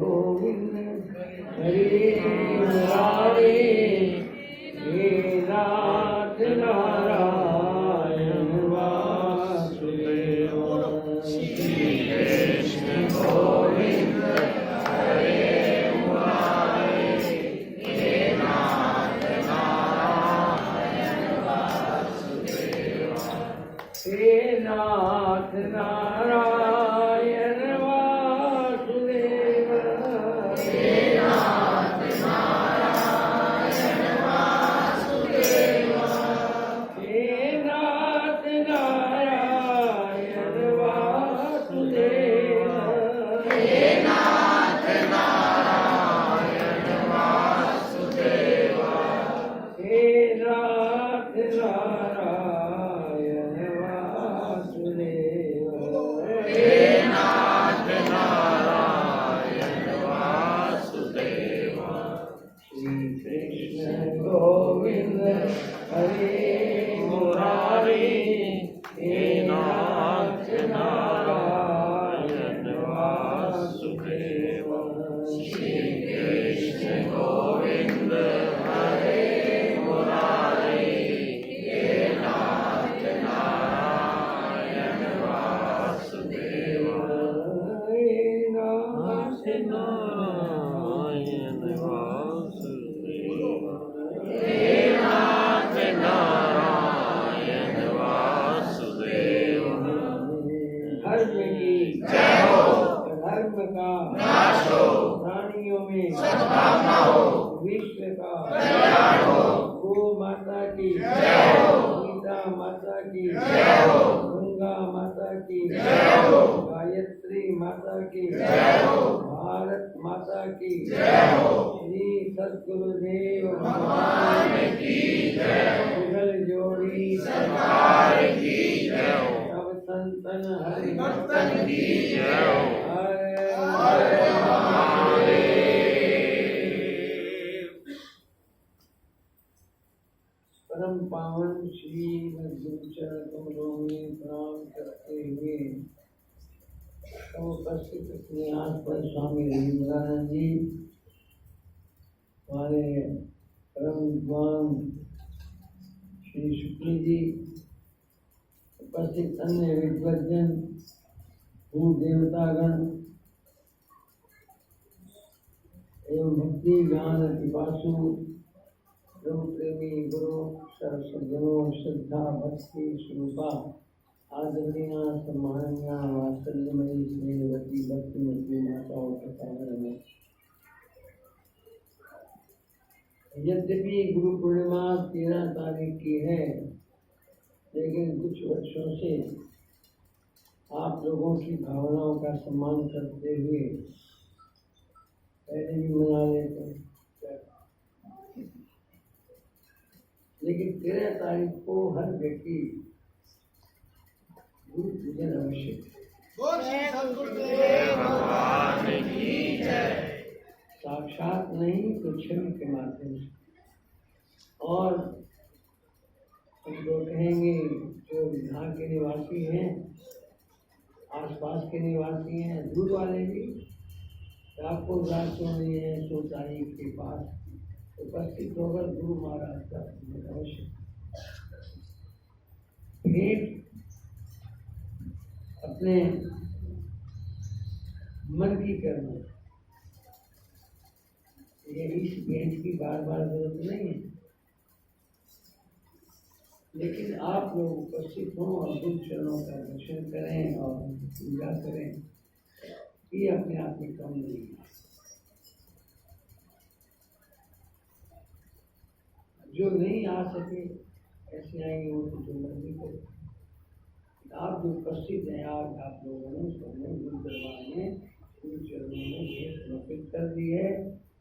गोविंद हरे मुरारी हे नाथ नारायण वासुदेव श्री कृष्ण गोविंद हरे मुरारी हे नाथ नारायण वासुदेव हे नाथ नारायण वासुदेव हे नाथ नारायण वासुदेव हे नाथ नारायण वासुदेव हे नाथ नारायण वासुदेव हे नाथ नारायण वासुदेव हे नाथ नारायण वासुदेव श्री कृष्ण गोविंद हरे मुरारी हे नाथ नारायण वासुदेव श्री कृष्ण गोविंद हरे मुरारी हे नाथ नारायण वासुदेव हे नाथ नारायण वासुदेव हे नाथ नारायण वासुदेव धर्म की जय हो धर्म का नाश हो प्राणियों में सद्भावना हो विश्व का कल्याण हो गो माता की जय हो गीता माता की जय हो गंगा माता की जय हो गायत्री माता की जय हो भारत माता की जय हो श्री सद्गुरुदेव भगवान की जय मुगल जोड़ी सरकार की जय हो सब संतन हरि भक्तन की जय हो हर हर महादेव। परम पावन श्री गुरुचरण कमलों में प्रणाम करते हुए उपस्थित अपने हाथ पर स्वामी रविंद्रानंद जी हमारे परम विद्वान श्री शुक्ल जी उपस्थित अन्य विद्वजन भू देवतागण एवं भक्ति ज्ञान पिपासु प्रभु प्रेमी गुरु सर्वसज्जनों श्रद्धा भक्ति स्वरूपा आदरणीय सम्माननीय वात्सल्यमयी स्नेहवती भक्तिमती माताओं के सामने में यद्यपि गुरु पूर्णिमा 13 तारीख की है, लेकिन कुछ वर्षों से आप लोगों की भावनाओं का सम्मान करते हुए पहले भी मना लेते हैं, लेकिन 13 तारीख को हर व्यक्ति गुरु पूजन आवश्यक भगवान की जय। साक्षात नहीं तो छवि के माध्यम से। और हम लोग कहेंगे जो यहाँ के निवासी हैं, आसपास के निवासी हैं, दूर वाले भी, आपको राज्यों में है सोसाई के पास उपस्थित होकर गुरु महाराज का अवश्य भेंट अपने मन की करना। ये इस भेंट की बार बार जरूरत नहीं है, लेकिन आप लोग उपस्थित हों और गुरु चरणों का दर्शन करें और पूजा करें, ये अपने आप में कम नहीं है। जो नहीं आ सके ऐसे आएंगे वो तो जो मर्जी करे। आप जो उपस्थित हैं आज आप लोगों ने सबने गुरु दरबार में गुरु चरणों में भेंट समर्पित कर दी है।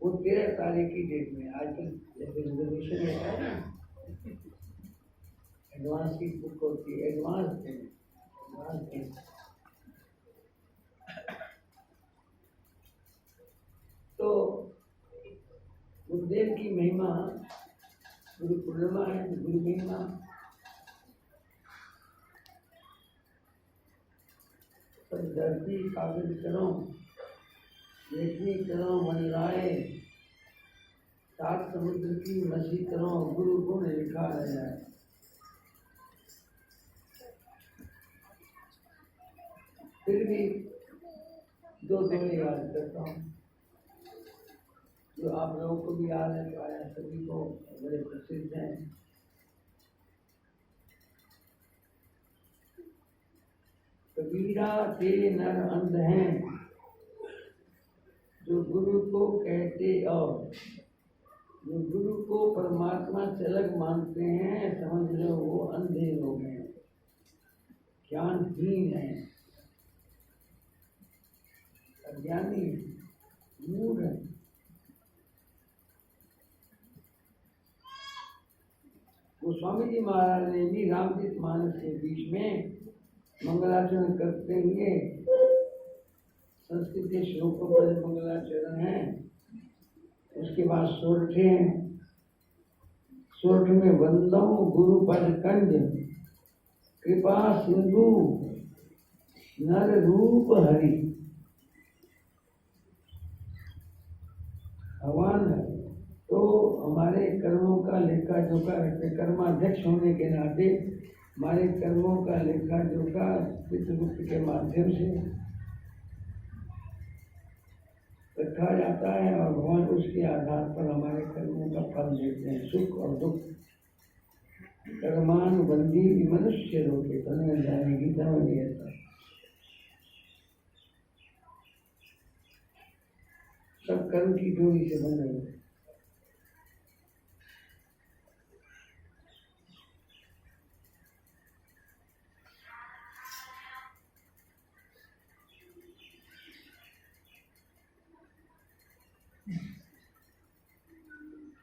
वो 13 तारीख की डेट में आजकल जैसे रिजर्वेशन होता है ना, एडवांस की बुक होती है, एडवांस तो गुरुदेव की महिमा, गुरु पूर्णिमा है, गुरु महिमा सब धरती काबिल करो देखनी करो मन राय, सात समुद्र की मछली करो, गुरु गुण लिखा है। फिर भी दो याद करता हूँ जो आप लोगों को भी याद है, प्राय सभी को बड़े प्रसिद्ध हैं। कबीरा ते नर अंध हैं, जो गुरु को कहते और जो गुरु को परमात्मा से अलग मानते हैं, समझ लो वो अंधे लोग हैं, ज्ञानहीन है, अज्ञानी, मूढ़ है। गोस्वामी जी महाराज ने भी रामचरित मानस के बीच में मंगलाचरण करते हुए संस्कृत के श्लोकों पर मंगलाचरण है, उसके बाद सोरठ में वंदो गुरु पद कंज, कृपा सिंधु नर रूप हरि। भगवान तो हमारे कर्मों का लेखा जोखा रखते, कर्माध्यक्ष होने के नाते हमारे कर्मों का लेखा जोखा पितृरूप के माध्यम से रखा जाता है और भगवान उसके आधार पर हमारे कर्मों का फल देते हैं, सुख और दुख। कर्मानुबंधी मनुष्य रोके तन्मय जाने गीता में भी ऐसा सब कर्म की डोरी से बंधे हुए।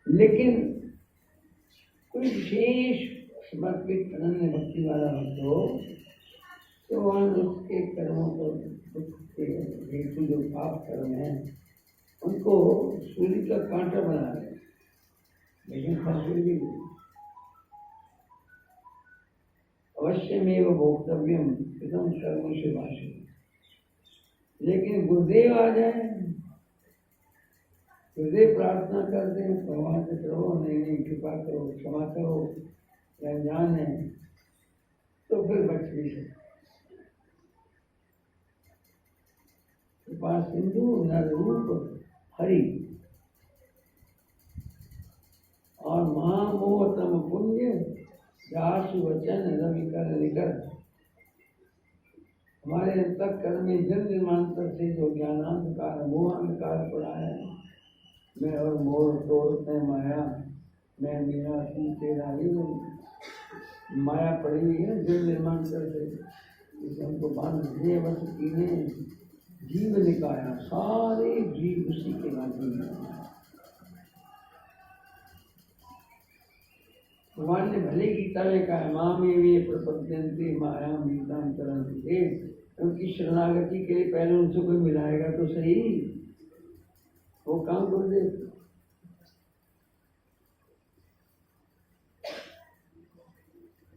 लेकिन कोई विशेष समर्पित अनन्य भक्ति वाला हो तो वहाँ उसके कर्मों को हेतु जो पाप कर्म है उनको सूली का कांटा बना दे, लेकिन फंसी भी अवश्य में वो भोक्तव्यम एकदम कर्मों से वासी। लेकिन गुरुदेव आ जाए, गुरुदेव प्रार्थना कर दें भगवान से, करो नहीं कृपा करो, क्षमा करो, अनजान है, तो फिर बच भी सकते। कृपा सिंधु नर रूप हरि और महामोहतम पुण्य जासु वचन रवि कर निकर। हमारे अंतःकरण में जन निर्माण से जो ज्ञानांधकार मोहांधकार पड़ा है, मैं और मोर तोड़ते माया, मैं मेरा तू तेरा, ही माया पड़ी हुई है जन निर्माण से, इसे हमको बांध दिए बस पीने जीव निकाया, सारे जीव उसी के माध्यम में। भगवान ने भले गीता में कहा माँ में वे प्रपद्यन्ते माया मीताम तरन्ते, उनकी शरणागति के लिए पहले उनसे कोई मिलाएगा तो सही, वो काम गुरुदेव।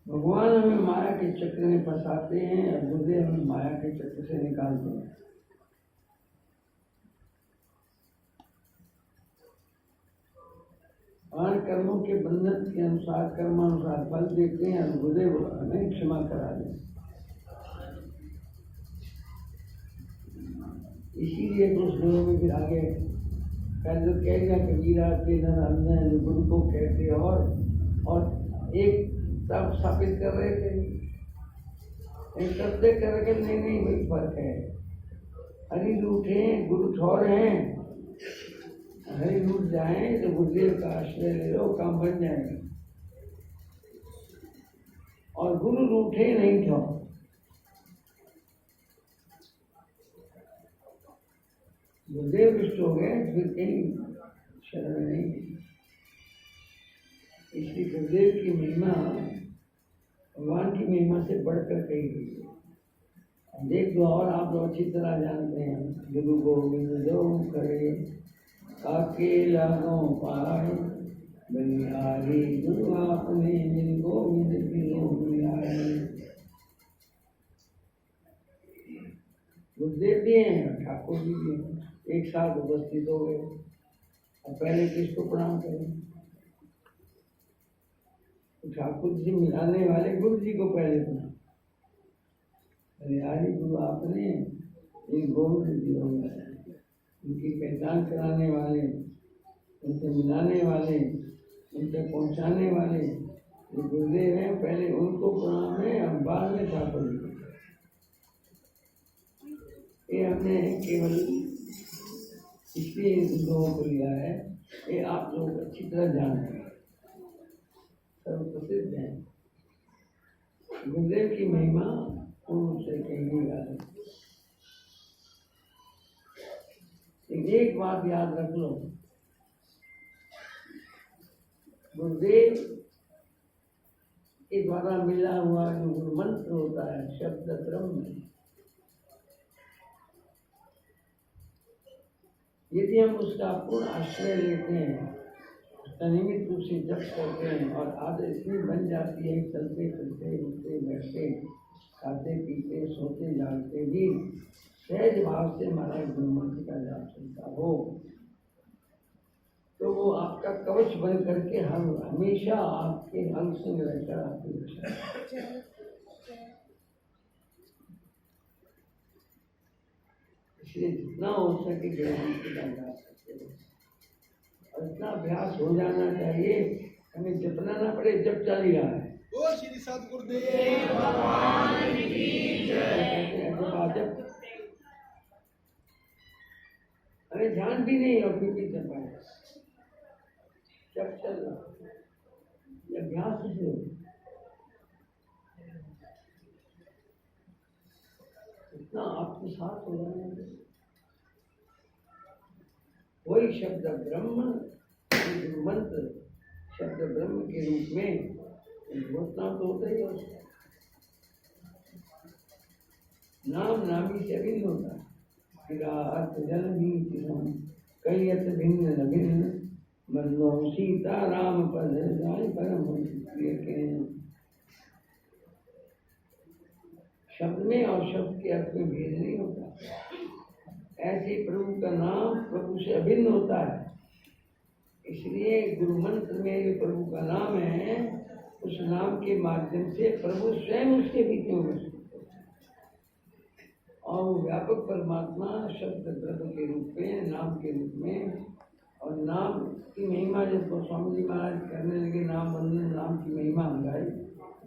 भगवान हमें माया के चक्र में फंसाते हैं और गुरुदेव हमें माया के चक्र से निकालते हैं। और कर्मों के बंधन के अनुसार कर्मानुसार फल देते हैं और गुरुदेव हमें क्षमा करा दें। इसीलिए कुछ लोगों में फिर आगे जो कहेगा कबीरा के नर अंध हैं, जो गुरु को कहते और एक तब स्थापित कर रहे थे, एक करते कर रहे नहीं वही फर्क है। हरि रूठे गुरु ठौर हैं, हरि रूठ जाए तो गुरुदेव का आश्रय ले लो, काम बन जाएगा। और गुरु रूठे नहीं ठौर, गुरुदेव रुष्ट हो गए फिर कहीं शरण नहीं। इसलिए गुरुदेव की महिमा भगवान की महिमा से बढ़कर कही गई है। देख दो और आप लोग अच्छी तरह जानते हैं, गुरु गोविंद जो करे अकेला गो पाए, बलिहारी गुरु आपने मिल गोविंद की आए। गुरुदेव भी हैं ठाकुर जी भी हैं, एक साथ उपस्थित हो गए। अब पहले किसको प्रणाम करें? ठाकुर जी मिलाने वाले गुरु जी को पहले प्रणाम। अरे आदि गुरु आपने ये गोविंद जी हो गए, उनकी पहचान कराने वाले, उनसे मिलाने वाले, उनसे पहुंचाने वाले जो गुरुदेव हैं, पहले उनको प्रणाम है और बाद में ठाकुर जी को। ये हमने केवल इसलिए इन लोगों को लिया है, ये आप लोग अच्छी तरह जानते हैं, सर्व प्रसिद्ध है। गुरुदेव की महिमा पूर्ण से कहीं नहीं। एक बात याद रख लो, गुरुदेव के द्वारा मिला हुआ जो गुरु मंत्र होता है, शब्द ब्रह्म, यदि हम उसका पूर्ण आश्रय लेते हैं, उसका नियमित रूप से जप करते हैं और आदत इतनी बन जाती है, चलते फिरते उठते बैठते खाते पीते सोते जागते भी सहज भाव से हमारा गुरु मंत्र का जाप चलता हो, तो वो आपका कवच बन करके हम हमेशा आपके अंग संग रहकर आपकी रक्षा। इसलिए जितना हो सके गुरु मंत्र का जाप करते हो, और इतना अभ्यास हो जाना चाहिए, हमें जपना ना पड़े, जप चल ही रहा है। ओ श्री सद्गुरुदेव भगवान की जय। हमें ध्यान भी नहीं और फिर भी जप है, जब चल रहा, ये अभ्यास से इतना आपके साथ हो जाना है। वही शब्द ब्रह्म मंत्र, शब्द ब्रह्म के रूप में घोषणा तो होता ही होता है। नाम नामी से अभिन्न होता है, अर्थ जन भी कई अर्थ भिन्न न भिन्न, मनो सीता राम पद जाय परम प्रिय के। शब्द में और शब्द के अर्थ में भेद नहीं होता। ऐसे प्रभु का नाम प्रभु से अभिन्न होता है, इसलिए गुरु मंत्र में जो प्रभु का नाम है, उस नाम के माध्यम से प्रभु स्वयं उसके बीच में उपस्थित होता है, और वो व्यापक परमात्मा शब्द ब्रह्म के रूप में, नाम के रूप में। और नाम की महिमा जब गोस्वामी जी महाराज करने लगे, नाम वंदन, नाम की महिमा गाई,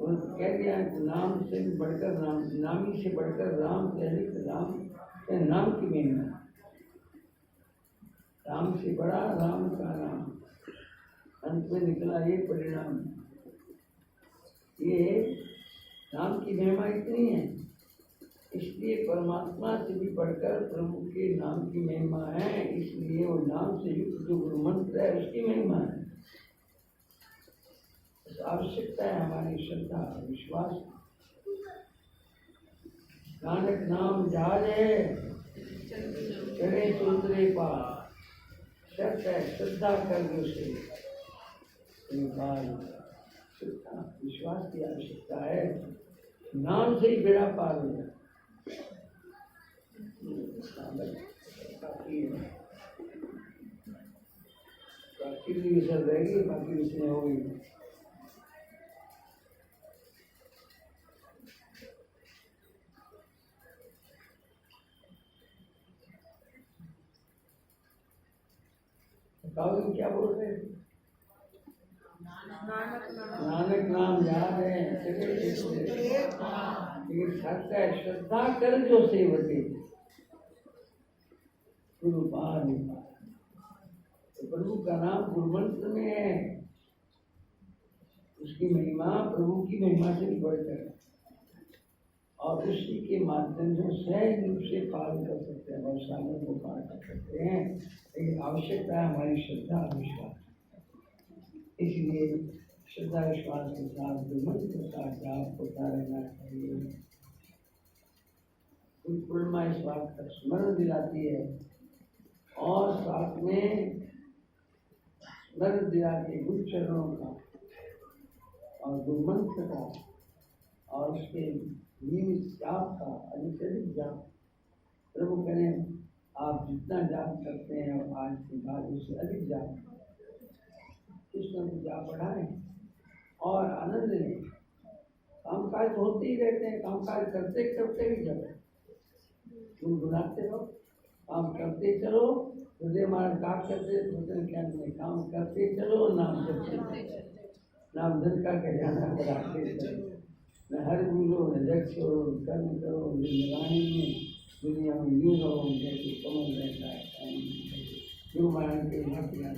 और कह दिया नाम से बढ़कर नाम, नामी से बढ़कर राम से अधिक राम, नाम की महिमा, राम से बड़ा राम का नाम। अंत में निकला ये परिणाम, ये नाम की महिमा इतनी है, इसलिए परमात्मा से भी बढ़कर प्रभु के नाम की महिमा है, इसलिए वो नाम से युक्त जो गुरु मंत्र है उसकी महिमा है। आवश्यकता है हमारी श्रद्धा विश्वास। नानक नाम जाने चले सुंदरे पार, शर्त है श्रद्धा कर दो से श्रद्धा विश्वास की आवश्यकता है, नाम से ही बेड़ा पार हो जाए। बाकी विसर रहेगी, बाकी विषय होगी। बताओ क्या बोल रहे हैं? नानक नाम याद है, लेकिन सत्य है श्रद्धा कर जो सेवते गुरु पार। तो प्रभु का नाम गुरु मंत्र में है, उसकी महिमा प्रभु की महिमा से भी बढ़कर है, और उसी के माध्यम से सहज रूप से पार कर सकते हैं, सागर को पार कर सकते हैं। लेकिन आवश्यकता है हमारी श्रद्धा विश्वास। इसलिए श्रद्धा विश्वास के साथ मंत्र का जाप होता रहना चाहिए। पूर्णिमा इस बात का स्मरण दिलाती है, और साथ में स्मरण दिलाती है गुरु चरणों का और गुरु मंत्र का और उसके नियमित जाप का, अधिक जाप। प्रभु करें आप जितना जाप करते हैं और आज के बाद उससे अधिक जाप कुछ न कुछ जाप बढ़ाएं और आनंद लें। कामकाज होते ही रहते हैं, कामकाज करते करते ही चलो, गुनगुनाते रहो, काम करते चलो। हृदय मार्ग का करते भजन क्या नहीं, काम करते चलो, नाम जपते चलो, नाम धन का खजाना बढ़ाते चलो। न हर भूलो न जग छोड़ो, कर्म करो जिंदगानी में, दुनिया में यूं रहो जैसे कमल रहता है। गुरु महाराज के भक्त याद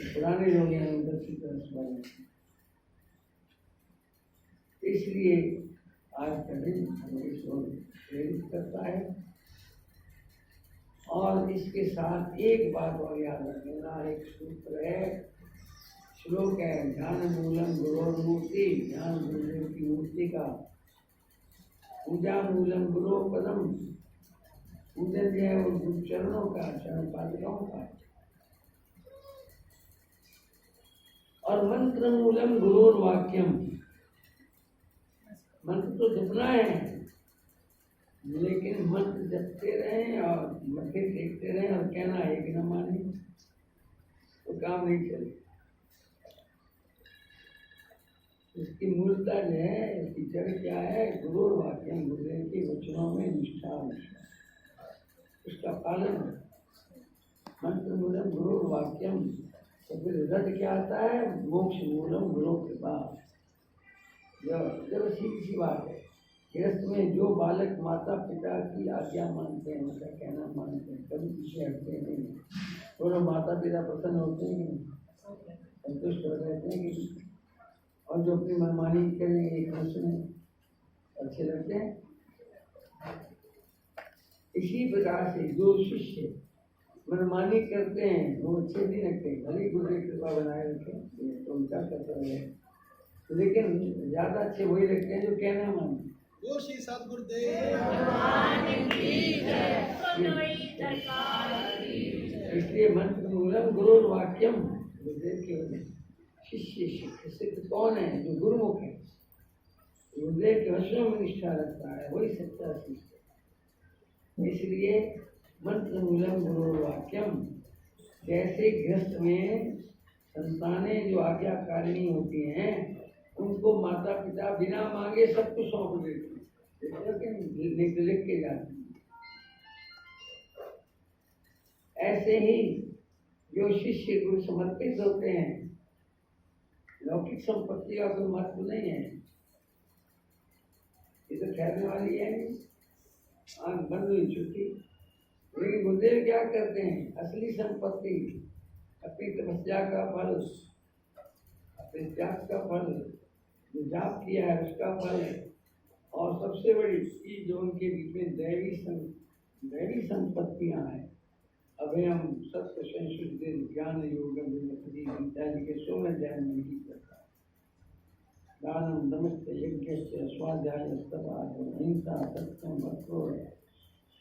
पुराने लोग हैं उधर की तरफ, इसलिए आज का दिन हमें ईश्वर प्रेरित करता है। और इसके साथ एक बात और याद रखना, एक सूत्र है, श्लोक है, ज्ञान मूलम गुरोर मूर्ति, ज्ञान गुरुदेव की मूर्ति का, पूजा मूलम गुरु पदम, पूजन जो है वो गुरु चरणों का, चरण पादुकाओं का। और मंत्र मूलम गुरोर वाक्यम, मंत्र तो जपना है, लेकिन मंत्र जपते रहें और मथे देखते रहें और कहना एक न माने तो काम नहीं चले। इसकी मूलता जो है, इसकी जड़ क्या है, गुरु वाक्य, गुरुदेव के वचनों में निष्ठा, उसका पालन। मंत्र मूलम गुरु वाक्यम, तो फिर रट क्या आता है, मोक्ष मूलम गुरु कृपा। जब सीधी सी बात है, गृहस्थ में जो बालक माता पिता की आज्ञा मानते हैं, उनका कहना मानते हैं, कभी पीछे हटते नहीं, दोनों माता पिता प्रसन्न होते हैं, संतुष्ट हो रहते हैं कि, और जो अपनी मनमानी करेंगे खुश में अच्छे लगते हैं। इसी प्रकार से जो शिष्य मनमानी करते हैं वो अच्छे नहीं लगते, भले गुरु की कृपा बनाए रखें, तो उनका कर्तव्य है, लेकिन ज्यादा अच्छे वही लगते हैं जो कहना मानते। श्री सद्गुरुदेव इसलिए मंत्र मूलम गुरु वाक्यम, गुरुदेव के वचन। शिष्य सिद्ध कौन है, जो गुरुमुख है, गुरुदेव के वचनों में निष्ठा रखता है, वही सच्चा शिष्य। इसलिए मंत्र मूलम गुरु वाक्यम, जैसे गृहस्थ में संतानें जो आज्ञाकारिणी होती हैं, उनको माता पिता बिना मांगे सब कुछ सौंप देते हैं, लिख के जाते हैं। ऐसे ही जो शिष्य गुरु समर्पित होते हैं, लौकिक संपत्ति का कोई महत्व नहीं है, ये तो ठहरने वाली है, आंख बंद हुई छुट्टी। लेकिन गुरुदेव क्या करते हैं, असली संपत्ति अपनी तपस्या का फल, अपने त्याग का फल, जो जाप किया है उसका फल, और सबसे बड़ी चीज जो उनके बीच में दैवी संपत्तियां हैं, अभयम सत्य संशुद्धि ज्ञान योग इत्यादि के 16 अध्याय में ही करता है। दानम दमश्च यज्ञ स्वाध्याय अहिंसा सत्यम भक्तो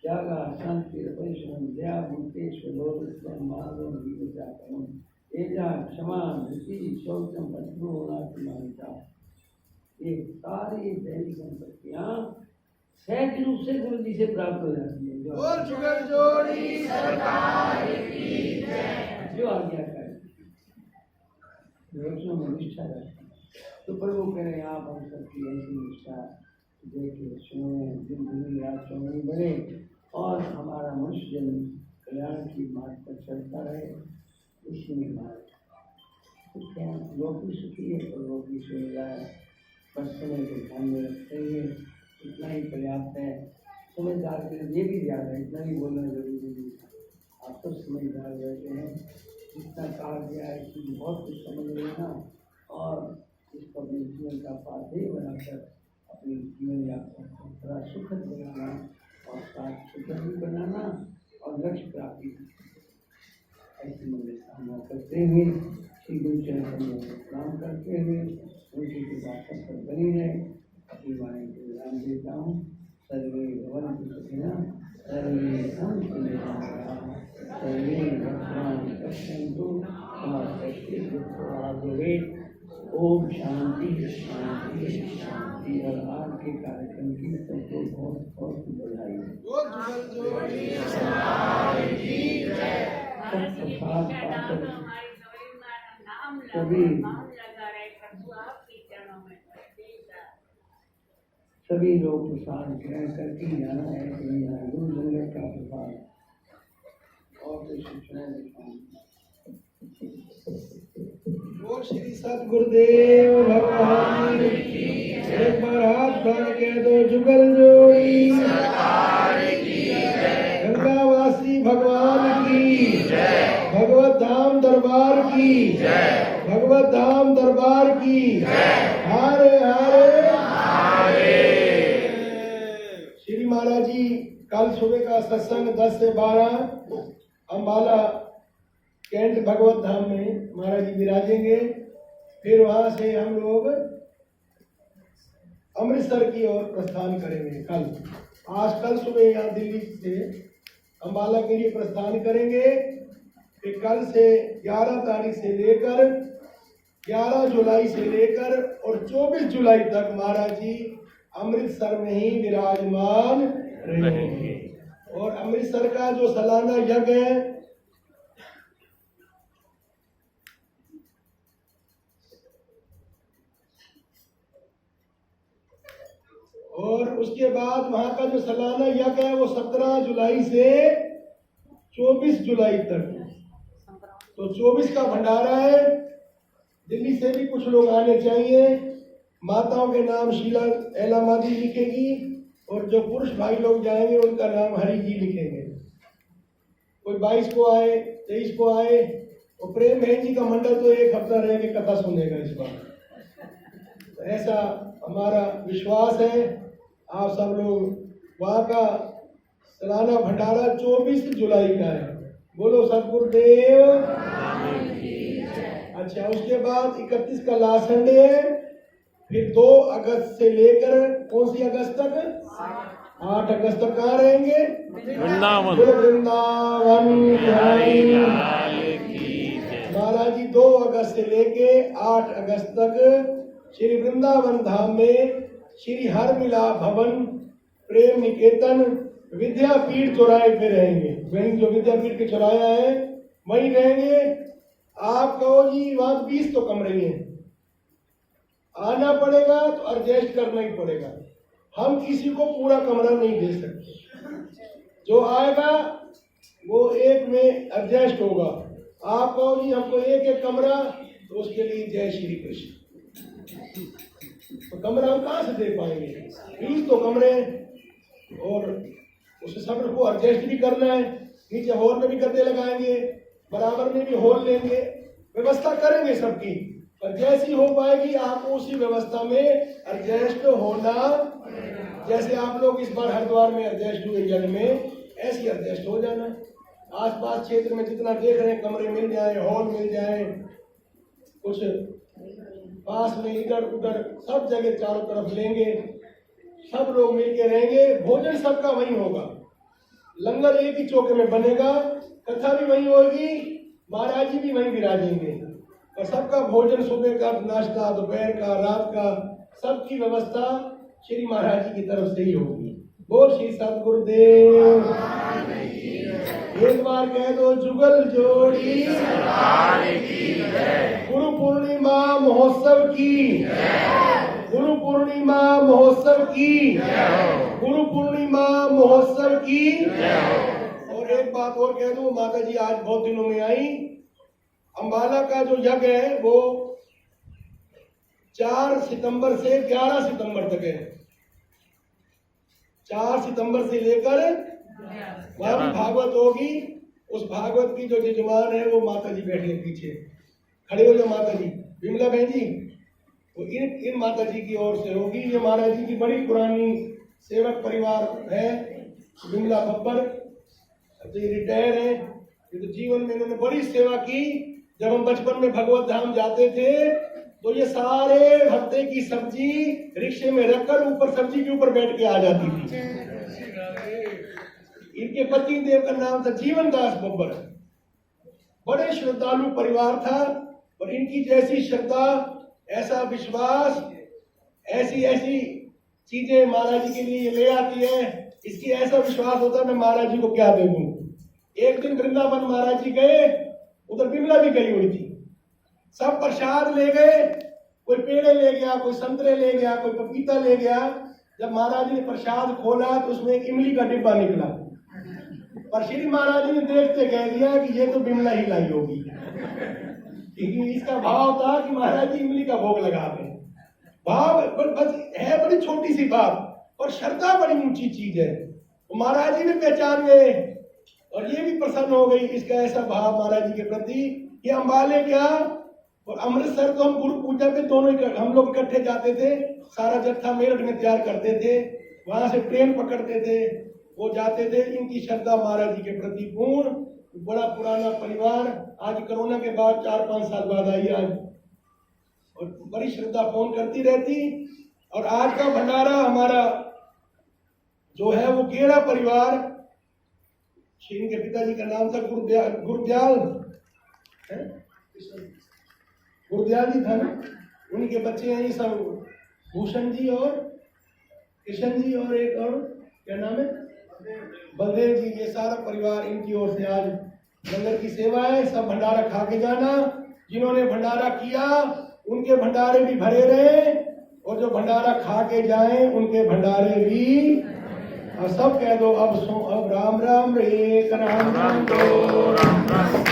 त्याग शांति परिश्रम दया भूतेश्वर मानव एजा क्षमा धृति शौचम अश्रुनात्मानिता, ये सारी दैवी संपत्तियां सहज रूप से गुरु जी से प्राप्त हो जाती है। जो आज्ञाकारी वचनों में निष्ठा रखती है, तो प्रभु करें आप हम सबकी ऐसी निष्ठा देखे सुने, दिन दिन रात चौनी बढ़े और हमारा मनुष्य जन्म कल्याण की मार्ग पर चलता रहे। इसी में मार्ग कुछ क्या लोग भी सुखी है तो लोग भी सुन जाए, बस समय को ध्यान में रखते हुए इतना ही पर्याप्त है। समझदार के लिए ये भी ध्यान है, इतना ही बोलना जरूरी नहीं। आप सब समझदार रहते हैं, जितना कहा गया है कि बहुत कुछ समझ लेना और इसको अपने जीवन का पाथेय बनाकर अपनी जीवन यात्रा को थोड़ा सुखद बनाना और साथ सुखद भी बनाना और लक्ष्य प्राप्ति ऐसी मुझे सामना करते हुए श्री गुरु चरण में प्रणाम करते हुए उनकी कृपा पर बनी रहे अपनी वाणी को विराम देता हूँ। सर्वे भवन्तु सुखिनः, सर्वे सन्तु निरामयाः, सर्वे भद्राणि पश्यन्तु मा कश्चित् दुःखभाग् भवेत्। ओम शांति शांति शांति। और आज के कार्यक्रम की सबको बहुत बहुत बधाई। बोल जुगल जोड़ी प्रसाद पाकर सभी लोग प्रसाद ग्रहण करके जाना है। गुरु संगत का प्रसाद और बोल श्री सतगुरुदेव भगवान की। एक बार हाथ उठा के दो जुगल जोड़ी गंगावासी भगवान की। भगवत धाम दरबार की। भगवत धाम दरबार की। हरे हरे। श्री महाराज जी कल सुबह का सत्संग 10 से 12 अम्बाला कैंट भगवत धाम में महाराज जी विराजेंगे। फिर वहां से हम लोग अमृतसर की ओर प्रस्थान करेंगे। कल सुबह यहाँ दिल्ली से अम्बाला के लिए प्रस्थान करेंगे। फिर कल से 11 तारीख से लेकर 11 जुलाई से लेकर और 24 जुलाई तक महाराज जी अमृतसर में ही विराजमान रहेंगे। और अमृतसर का जो सालाना यज्ञ है और उसके बाद वहां का जो सालाना यज्ञ है वो 17 जुलाई से 24 जुलाई तक। तो 24 का भंडारा है। दिल्ली से भी कुछ लोग आने चाहिए। माताओं के नाम शीला एलामा जी लिखेगी और जो पुरुष भाई लोग जाएंगे उनका नाम हरि जी लिखेंगे। कोई 22 को आए, 23 को आए। और प्रेम बहन जी का मंडल तो 1 हफ्ता रह के कथा सुनेगा इस बार। तो ऐसा हमारा विश्वास है। आप सब लोग वहाँ का सालाना भंडारा 24 जुलाई का है। बोलो सतगुरुदेव। अच्छा, उसके बाद 31 का लास्ट संडे है। फिर 2 अगस्त से लेकर कौन सी अगस्त तक? 8 अगस्त तक कहाँ रहेंगे? वृंदावन। वृंदावन। महाराज जी 2 अगस्त से लेके 8 अगस्त तक श्री वृंदावन धाम में श्री हरमिला भवन प्रेम निकेतन विद्यापीठ चौराहे पे रहेंगे। वहीं जो विद्यापीठ के चौराया है वहीं रहेंगे। आप कहो जी वहां 20 तो कमरे हैं, आना पड़ेगा तो एडजस्ट करना ही पड़ेगा। हम किसी को पूरा कमरा नहीं दे सकते। जो आएगा वो एक में एडजस्ट होगा। आप कहो जी हमको एक कमरा, तो उसके लिए जय श्री कृष्ण। तो कमरा हम कहाँ से दे पाएंगे? 20 तो कमरे और उसे सब को एडजस्ट भी करना है। नीचे हॉल में भी गद्दे लगाएंगे, बराबर में भी हॉल लेंगे, व्यवस्था करेंगे सबकी। पर जैसी हो पाएगी आपको उसी व्यवस्था में एडजस्ट होना। जैसे आप लोग इस बार हरिद्वार में एडजस्ट हुए जल में, ऐसी एडजस्ट हो जाना। आसपास क्षेत्र में जितना देख रहे हैं कमरे मिल जाए, हॉल मिल जाए, कुछ पास में इधर उधर सब जगह चारों तरफ लेंगे। सब लोग मिलके रहेंगे। भोजन सबका वहीं होगा। लंगर एक ही चौके में बनेगा, कथा भी वहीं होगी, महाराज जी भी वहीं विराजेंगे। और सबका भोजन सुबह का नाश्ता, दोपहर का, रात का, सबकी व्यवस्था श्री महाराज जी की तरफ से ही होगी। बोल श्री सतगुरुदेव। एक बार कह दो जुगल जोड़ी। गुरु पूर्णिमा महोत्सव की। गुरु पूर्णिमा महोत्सव की। गुरु पूर्णिमा महोत्सव की। और एक बात और कह दूं, माता जी आज बहुत दिनों में आई। अम्बाला का जो यज्ञ है वो 4 सितंबर से 11 सितंबर तक है। 4 सितंबर से लेकर वहां भी भागवत होगी। उस भागवत की जो यजमान है वो माता जी बैठे पीछे। खड़े हो जाओ माता जी। विमला बहन जी, तो इन माता जी की ओर से होगी। ये महाराज जी की बड़ी पुरानी सेवक परिवार है। विमला बब्बर तो ये रिटायर है। ये तो जीवन में इन्होंने बड़ी सेवा की। जब हम बचपन में भगवत धाम जाते थे तो ये सारे हफ्ते की सब्जी रिक्शे में रखकर ऊपर सब्जी के ऊपर बैठ के आ जाती थी। इनके पति देव का नाम था जीवन दास बब्बर। बड़े श्रद्धालु परिवार था और इनकी जैसी श्रद्धा ऐसा विश्वास, ऐसी ऐसी चीजें महाराज जी के लिए ये ले आती है, इसकी ऐसा विश्वास होता है मैं महाराज जी को क्या दे दूं। एक दिन वृंदावन महाराज जी गए, उधर बिमला भी गई हुई थी, सब प्रसाद ले गए, कोई पेड़े ले गया, कोई संतरे ले गया, कोई पपीता ले गया। जब महाराज जी ने प्रसाद खोला तो उसमें एक इमली का डिब्बा निकला, पर श्री महाराज जी ने देखते कह दिया कि ये तो बिमला ही लाई होगी, क्योंकि इसका भाव था कि महाराज जी इमली का भोग लगा दें। भाव बस है बड़ी छोटी सी बात, और श्रद्धा बड़ी ऊंची चीज है। तो महाराज जी भी पहचान गए और ये भी प्रसन्न हो गई, इसका ऐसा भाव महाराज जी के प्रति। ये अम्बाले क्या और अमृतसर तो हम गुरु पूजा पे दोनों हम लोग इकट्ठे जाते थे, सारा जत्था मेरठ में तैयार करते थे, वहां से ट्रेन पकड़ते थे, वो जाते थे। इनकी श्रद्धा महाराज जी के प्रति पूर्ण, बड़ा पुराना परिवार, आज कोरोना के बाद 4-5 साल बाद आई आज, और बड़ी श्रद्धा फोन करती रहती। और आज का भंडारा हमारा जो है वो गेरा परिवार, श्री के पिताजी का नाम था गुरदयाल जी था ना, उनके बच्चे हैं ये सब, भूषण जी और किशन जी और एक और क्या नाम है बलदेव जी, ये सारा परिवार इनकी ओर से आज लंगर की सेवा है। सब भंडारा खा के जाना, जिन्होंने भंडारा किया उनके भंडारे भी भरे रहे, और जो भंडारा खा के जाएं उनके भंडारे भी। और सब कह दो अब राम राम रे, राम राम दो, राम राम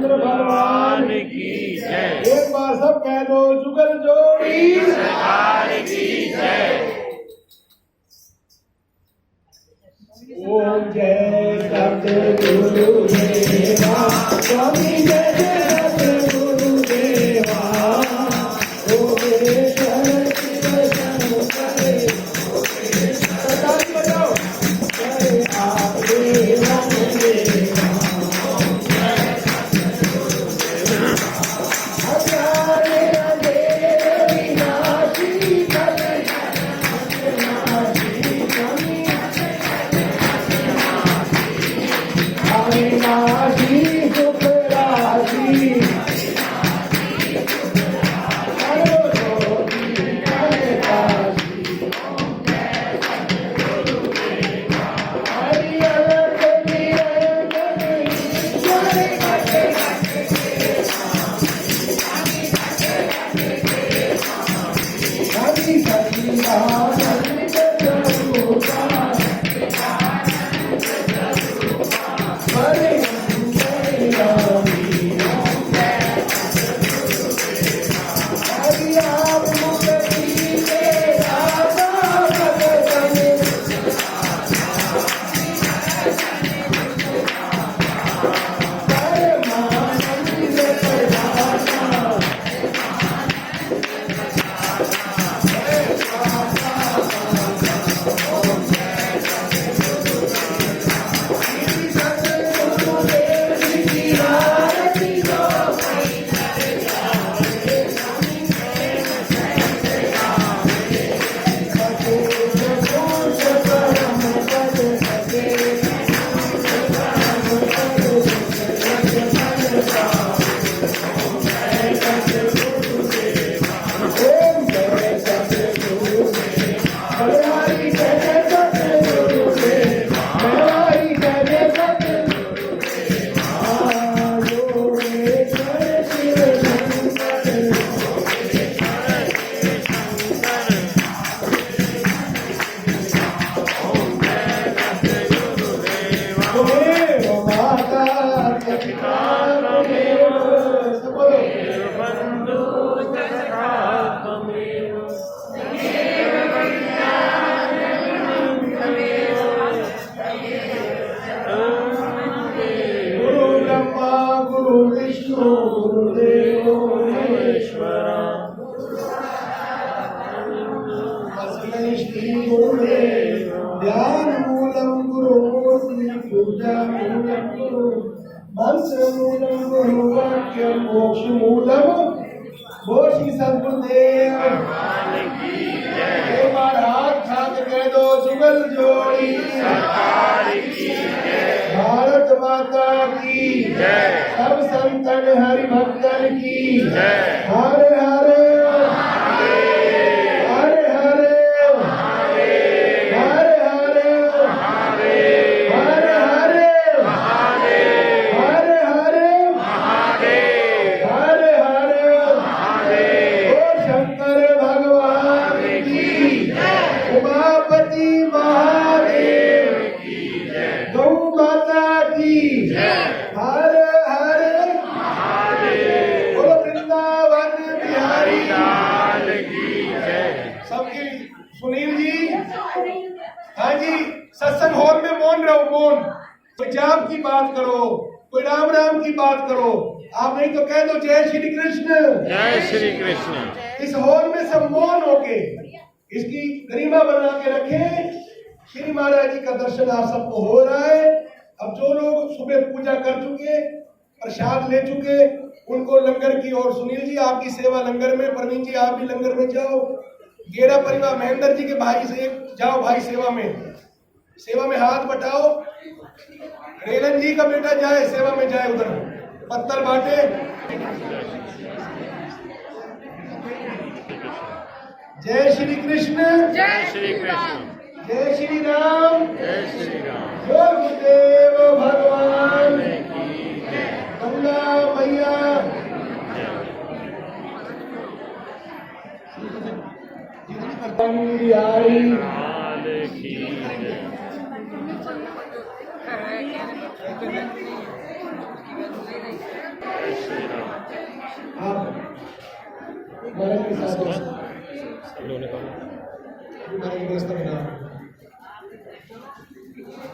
भगवान की जय। एक बार सब कह दो, जुगल जोड़ी सरकार की जय। ओम जय सतगुरु देवा, स्वामी जय जय सतगुरु देवा, ओ ईश्वर शिव शंकर, जय आप देवा देवा। अविनाशी सुख राशि बोल श्री सदगुरुदेव एक बार हाथ उठा के कह दो जुगल जोड़ी भारत माता की सब संतन हरि भक्तन की हरे हरे हरे हरे हरे हरे हरे हरे हरे हरे ओ शंकर भगवान की उमापति महादेव गौ माता की हरे हरे बोलो वृंदावन बिहारी सबकी सुनील जी हाँ जी सत्संग हॉल में मौन रहो मौन कोई जाप की बात करो कोई राम राम की बात करो आप नहीं तो कह दो जय श्री कृष्ण जय श्री कृष्ण। इस हॉल में सब मौन होके इसकी गरिमा बना के रखें। श्री महाराज जी का दर्शन आप सबको हो रहा है। अब जो लोग सुबह पूजा कर चुके प्रसाद ले चुके उनको लंगर की और सुनील जी आपकी सेवा लंगर में, प्रवीण जी आप भी लंगर में जाओ, गेरा परिवार महेंद्र जी के भाई से जाओ भाई सेवा में हाथ बटाओ। रेलन जी का बेटा जाए सेवा में जाए उधर पत्थर बांटे। जय श्री कृष्ण जय श्री कृष्ण जय श्री राम जय श्री राम। गुरुदेव भगवान गंगा मैया बिहारी लाल की जय। जय श्री राम। आप महाराज के साथ उन्होंने कहा महाराज की व्यवस्था बना